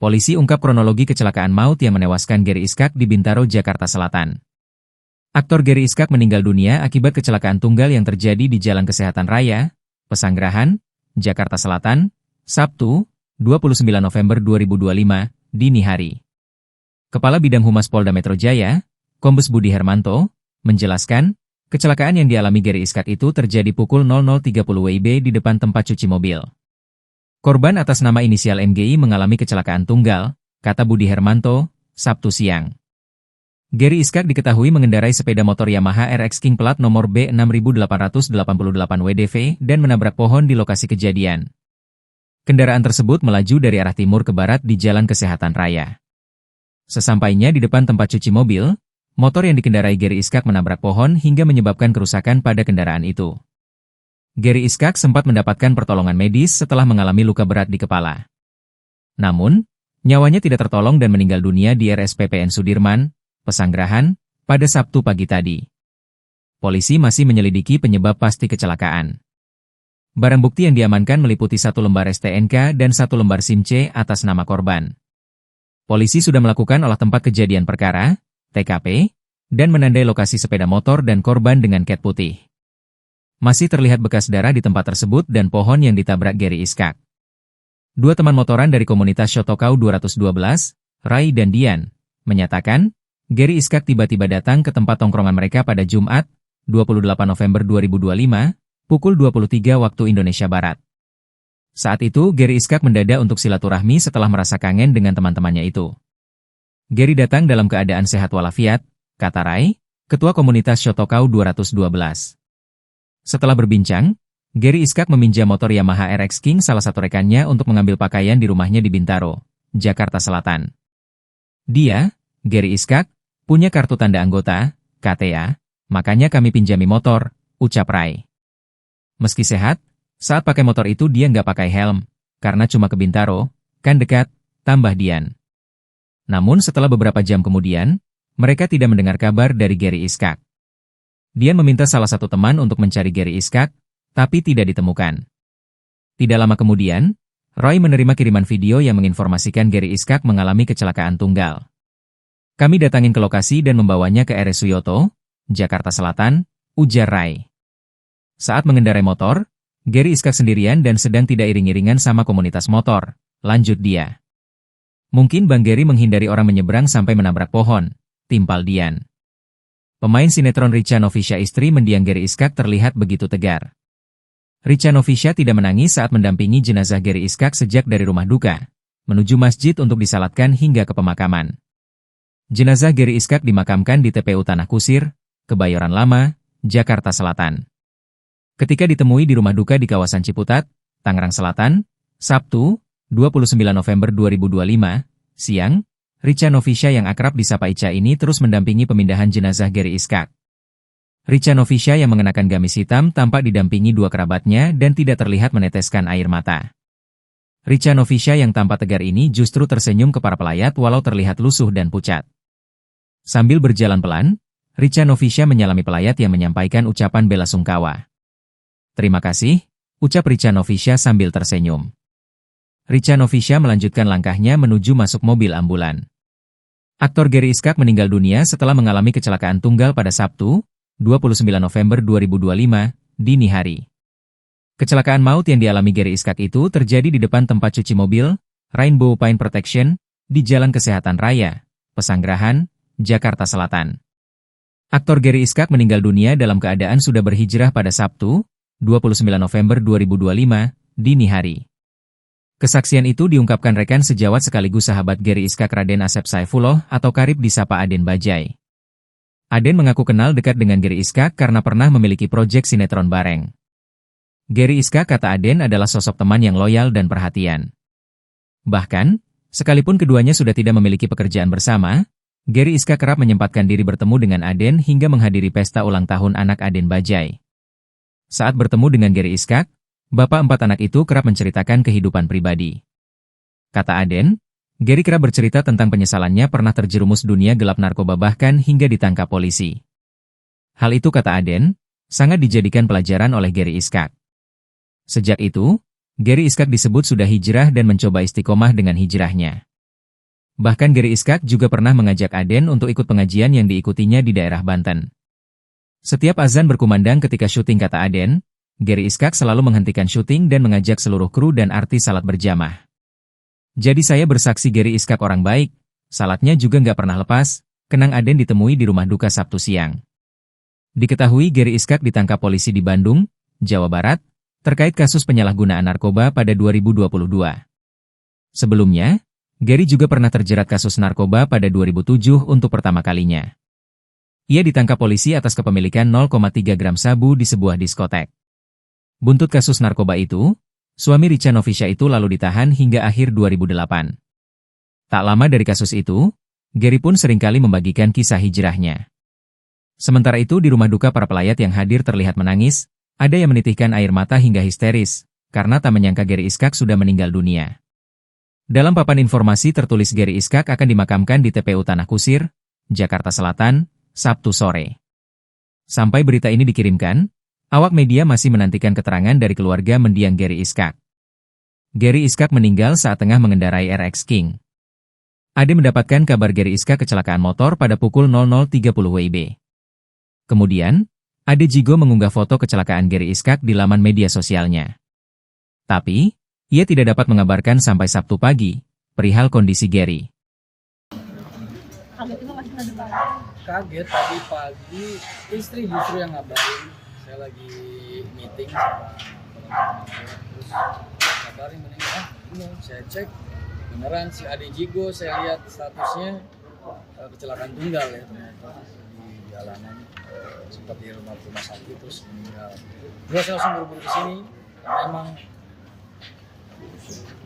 Polisi ungkap kronologi kecelakaan maut yang menewaskan Gary Iskak di Bintaro, Jakarta Selatan. Aktor Gary Iskak meninggal dunia akibat kecelakaan tunggal yang terjadi di Jalan Kesehatan Raya, Pesanggerahan, Jakarta Selatan, Sabtu, 29 November 2025, dini hari. Kepala Bidang Humas Polda Metro Jaya, Kombes Budi Hermanto, menjelaskan, kecelakaan yang dialami Gary Iskak itu terjadi pukul 00.30 WIB di depan tempat cuci mobil. Korban atas nama inisial MGI mengalami kecelakaan tunggal, kata Budi Hermanto, Sabtu siang. Gary Iskak diketahui mengendarai sepeda motor Yamaha RX King plat nomor B6888 WDV dan menabrak pohon di lokasi kejadian. Kendaraan tersebut melaju dari arah timur ke barat di Jalan Kesehatan Raya. Sesampainya di depan tempat cuci mobil, motor yang dikendarai Gary Iskak menabrak pohon hingga menyebabkan kerusakan pada kendaraan itu. Gary Iskak sempat mendapatkan pertolongan medis setelah mengalami luka berat di kepala. Namun, nyawanya tidak tertolong dan meninggal dunia di RSPPN Sudirman, Pesanggerahan, pada Sabtu pagi tadi. Polisi masih menyelidiki penyebab pasti kecelakaan. Barang bukti yang diamankan meliputi 1 lembar STNK dan 1 lembar SIM C atas nama korban. Polisi sudah melakukan olah tempat kejadian perkara, TKP, dan menandai lokasi sepeda motor dan korban dengan cat putih. Masih terlihat bekas darah di tempat tersebut dan pohon yang ditabrak Gary Iskak. 2 teman motoran dari komunitas Shotokau 212, Rai dan Dian, menyatakan, Gary Iskak tiba-tiba datang ke tempat tongkrongan mereka pada Jumat, 28 November 2025, pukul 23 waktu Indonesia Barat. Saat itu, Gary Iskak mendadak untuk silaturahmi setelah merasa kangen dengan teman-temannya itu. Gary datang dalam keadaan sehat walafiat, kata Rai, ketua komunitas Shotokau 212. Setelah berbincang, Gary Iskak meminjam motor Yamaha RX King salah satu rekannya untuk mengambil pakaian di rumahnya di Bintaro, Jakarta Selatan. Dia, Gary Iskak, punya kartu tanda anggota, KTA, makanya kami pinjami motor, ucap Rai. Meski sehat, saat pakai motor itu dia nggak pakai helm, karena cuma ke Bintaro, kan dekat, tambah Dian. Namun setelah beberapa jam kemudian, mereka tidak mendengar kabar dari Gary Iskak. Dian meminta salah satu teman untuk mencari Gary Iskak, tapi tidak ditemukan. Tidak lama kemudian, Roy menerima kiriman video yang menginformasikan Gary Iskak mengalami kecelakaan tunggal. Kami datangin ke lokasi dan membawanya ke RS Suyoto, Jakarta Selatan, ujar Rai. Saat mengendarai motor, Gary Iskak sendirian dan sedang tidak iring-iringan sama komunitas motor, lanjut dia. Mungkin Bang Gary menghindari orang menyeberang sampai menabrak pohon, timpal Dian. Pemain sinetron Richa Novisha istri mendiang Gary Iskak terlihat begitu tegar. Richa Novisha tidak menangis saat mendampingi jenazah Gary Iskak sejak dari rumah duka, menuju masjid untuk disalatkan hingga ke pemakaman. Jenazah Gary Iskak dimakamkan di TPU Tanah Kusir, Kebayoran Lama, Jakarta Selatan. Ketika ditemui di rumah duka di kawasan Ciputat, Tangerang Selatan, Sabtu, 29 November 2025, siang, Richa Novisha yang akrab disapa Ica ini terus mendampingi pemindahan jenazah Gary Iskak. Richa Novisha yang mengenakan gamis hitam tampak didampingi 2 kerabatnya dan tidak terlihat meneteskan air mata. Richa Novisha yang tampak tegar ini justru tersenyum ke para pelayat walau terlihat lusuh dan pucat. Sambil berjalan pelan, Richa Novisha menyalami pelayat yang menyampaikan ucapan bela sungkawa. Terima kasih, ucap Richa Novisha sambil tersenyum. Richa Novisha melanjutkan langkahnya menuju masuk mobil ambulan. Aktor Gary Iskak meninggal dunia setelah mengalami kecelakaan tunggal pada Sabtu, 29 November 2025, dini hari. Kecelakaan maut yang dialami Gary Iskak itu terjadi di depan tempat cuci mobil, Rainbow Paint Protection, di Jalan Kesehatan Raya, Pesanggerahan, Jakarta Selatan. Aktor Gary Iskak meninggal dunia dalam keadaan sudah berhijrah pada Sabtu, 29 November 2025, dini hari. Kesaksian itu diungkapkan rekan sejawat sekaligus sahabat Gary Iskak Raden Asep Saifullah atau karib disapa Aden Bajai. Aden mengaku kenal dekat dengan Gary Iskak karena pernah memiliki proyek sinetron bareng. Gary Iskak, kata Aden, adalah sosok teman yang loyal dan perhatian. Bahkan, sekalipun keduanya sudah tidak memiliki pekerjaan bersama, Gary Iskak kerap menyempatkan diri bertemu dengan Aden hingga menghadiri pesta ulang tahun anak Aden Bajai. Saat bertemu dengan Gary Iskak, bapak 4 anak itu kerap menceritakan kehidupan pribadi. Kata Aden, Gary kerap bercerita tentang penyesalannya pernah terjerumus dunia gelap narkoba bahkan hingga ditangkap polisi. Hal itu, kata Aden, sangat dijadikan pelajaran oleh Gary Iskak. Sejak itu, Gary Iskak disebut sudah hijrah dan mencoba istiqomah dengan hijrahnya. Bahkan Gary Iskak juga pernah mengajak Aden untuk ikut pengajian yang diikutinya di daerah Banten. Setiap azan berkumandang ketika syuting, kata Aden, Gary Iskak selalu menghentikan syuting dan mengajak seluruh kru dan artis salat berjamaah. Jadi saya bersaksi Gary Iskak orang baik, salatnya juga nggak pernah lepas, kenang Aden ditemui di rumah duka Sabtu siang. Diketahui Gary Iskak ditangkap polisi di Bandung, Jawa Barat, terkait kasus penyalahgunaan narkoba pada 2022. Sebelumnya, Gary juga pernah terjerat kasus narkoba pada 2007 untuk pertama kalinya. Ia ditangkap polisi atas kepemilikan 0,3 gram sabu di sebuah diskotek. Buntut kasus narkoba itu, suami Richa Novisha itu lalu ditahan hingga akhir 2008. Tak lama dari kasus itu, Gary pun seringkali membagikan kisah hijrahnya. Sementara itu di rumah duka para pelayat yang hadir terlihat menangis, ada yang menitihkan air mata hingga histeris, karena tak menyangka Gary Iskak sudah meninggal dunia. Dalam papan informasi tertulis Gary Iskak akan dimakamkan di TPU Tanah Kusir, Jakarta Selatan, Sabtu sore. Sampai berita ini dikirimkan, awak media masih menantikan keterangan dari keluarga mendiang Gary Iskak. Gary Iskak meninggal saat tengah mengendarai RX King. Ade mendapatkan kabar Gary Iskak kecelakaan motor pada pukul 00.30 WIB. Kemudian, Ade Jigo mengunggah foto kecelakaan Gary Iskak di laman media sosialnya. Tapi, ia tidak dapat mengabarkan sampai Sabtu pagi perihal kondisi Gary. Kaget tadi pagi, istri justru yang ngabarin. Saya lagi meeting sama teman-teman, terus kabarin meninggal. Saya cek, beneran si Ade Jigo, saya lihat statusnya kecelakaan tunggal ya ternyata di jalanan, sempat di rumah sakit terus meninggal. Terus saya langsung buru-buru kesini, karena emang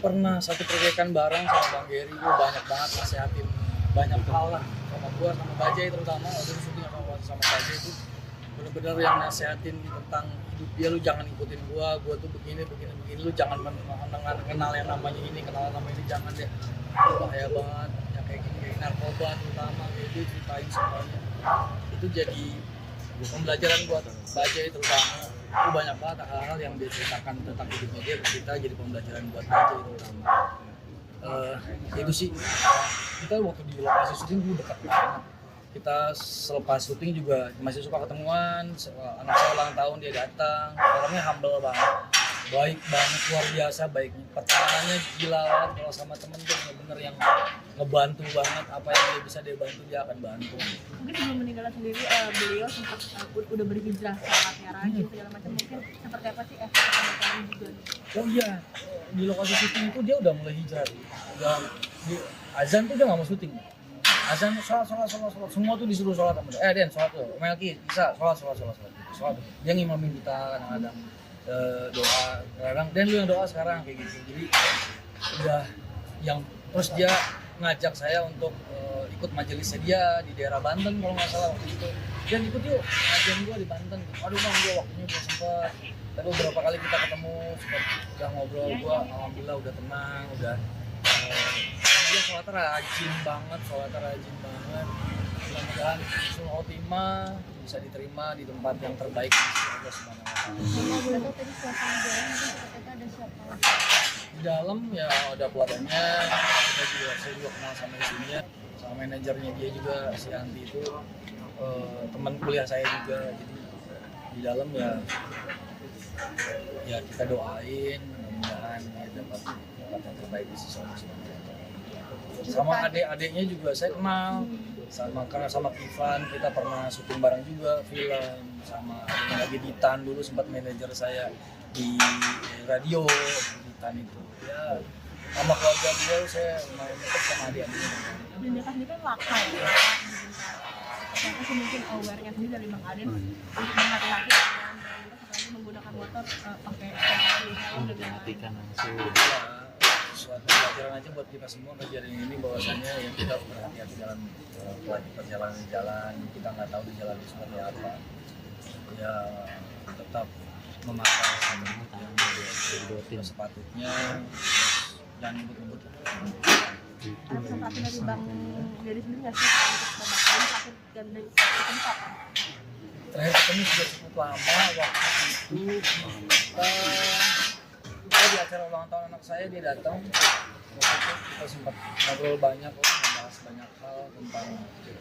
pernah satu proyekan bareng sama Bang Gary, gue banyak banget nasihatin banyak hal lah sama gue, sama Bajai terutama. Waktu itu syuting sama Bajai itu bener-bener yang nasihatin tentang hidup dia, lu jangan ikutin gue tuh begini, lu jangan kenal yang namanya ini, kenal yang namanya ini, jangan deh, itu bahaya banget, yang kayak gini, kayak narkoba terutama, itu ceritain semuanya. Itu jadi pembelajaran buat Bajai terutama. Itu banyak banget hal-hal yang dia ceritakan tentang hidupnya dia ke kita, jadi pembelajaran buat Bajai terutama. Itu sih, kita waktu di lokasi syuting dulu dekat banget. Kita selepas syuting juga masih suka ketemuan. Anak saya ulang tahun dia datang, orangnya humble banget, baik banget, luar biasa baiknya. Pertemanannya gila banget, kalau sama temen tuh bener-bener yang ngebantu banget, apa yang dia bisa dia bantu dia akan bantu. Mungkin sebelum meninggal sendiri beliau sempat udah berhijrah, sholatnya rajin segala macam, mungkin seperti apa sih efek teman-teman juga? Oh iya, di lokasi syuting itu dia udah mulai hijrah, udah di azan tuh dia nggak mau syuting. Azan sholat, semua tuh disuruh sholat sama dia. Den sholat tuh, Melki bisa sholat. Dia ngimamin kita kadang-kadang doa, kadang Dan lu yang doa sekarang kayak gitu. Jadi udah yang terus dia ngajak saya untuk ikut majelisnya dia di daerah Banten kalau nggak salah waktu itu. Dan ikut yuk ngajian gua di Banten. Aduh bang, gua waktunya belum sempet. Tapi beberapa kali kita ketemu, sempat udah ngobrol, gua alhamdulillah udah tenang, udah dia sholatnya rajin banget. Mudah-mudahan husnul khotimah bisa diterima di tempat yang terbaik di sisi Allah Subhanahu wa Ta'ala. Di dalam ya ada pelatihnya, saya juga kenal sama istrinya, sama manajernya dia juga, si Anti itu teman kuliah saya juga. Jadi di dalam ya kita doain mudah-mudahan ya dapat yang terbaik di sisi Allah Subhanahu wa Ta'ala. Sama adik-adiknya juga saya kenal, karena sama Kifan kita pernah syuting bareng juga film, sama lagi Ditan dulu sempat manajer saya di radio Ditan itu. Ya sama keluarga beliau saya main dekat sama adik-adiknya. Dan dia kan laka ya, ternyata sih mungkin aware-nya sendiri dari Bang Aden untuk menghati-hati apalagi menggunakan motor pakai helm dan perhatikan langsung. Suatu pelajaran aja buat kita semua kejadian ini, bahwasannya yang kita harus berhati-hati dalam perjalanan di jalan. Kita nggak tahu di jalan itu seperti apa, ya tetap memakai yang sepatutnya, jangan ngebut-ngebut. Tapi dari Bang dari sendiri nggak sih untuk beberapa kali dan dari tempat terakhir ketemu sudah cukup lama. Waktu itu kita di acara ulang tahun anak saya, dia datang. Waktu itu kita sempat ngobrol banyak. membahas banyak hal tentang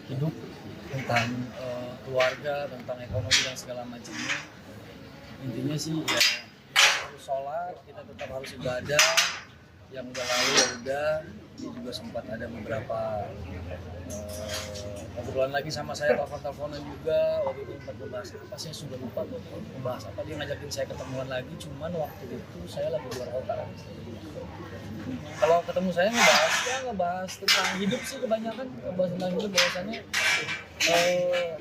hidup, tentang keluarga, tentang ekonomi dan segala macamnya. Intinya sih ya kita harus sholat, kita tetap harus ibadah. Yang udah lalu ya udah. Dia juga sempat ada beberapa obrolan lagi sama saya, telepon-teleponan juga. Waktu itu sempat membahas apa, saya sudah lupa tuh membahas apa. Dia ngajakin saya ketemuan lagi, cuman waktu itu saya lagi luar kota. Kalau ketemu saya ngebahas tentang hidup sih, kebanyakan ngebahas tentang hidup. Bahwasannya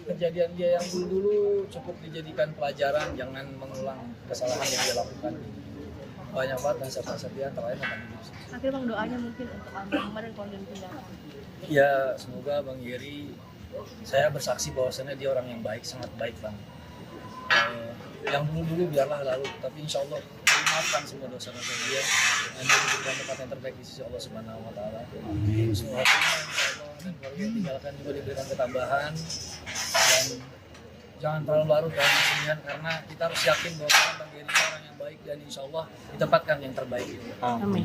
kejadian dia yang dulu cukup dijadikan pelajaran, jangan mengulang kesalahan yang dia lakukan. Banyak banget nasihat-nasihat dia, antara lain tentang hidup sih. Akhirnya Bang, doanya mungkin untuk almarhum dan keluarga ditinggalkan. Ya semoga Bang Geri, saya bersaksi bahwasannya dia orang yang baik, sangat baik Bang. Yang dulu biarlah lalu, tapi insya Allah dimaafkan semua dosa-dosa dia dan dia diberikan tempat yang terbaik di sisi Allah Subhanahu Wa Taala. Semua hatinya insya Allah dan keluarga yang tinggalkan juga diberikan ketabahan, dan jangan terlalu larut dalam kesedihan, karena kita harus yakin bahwa Bang Geri orang yang baik dan insya Allah ditempatkan yang terbaik. Amin.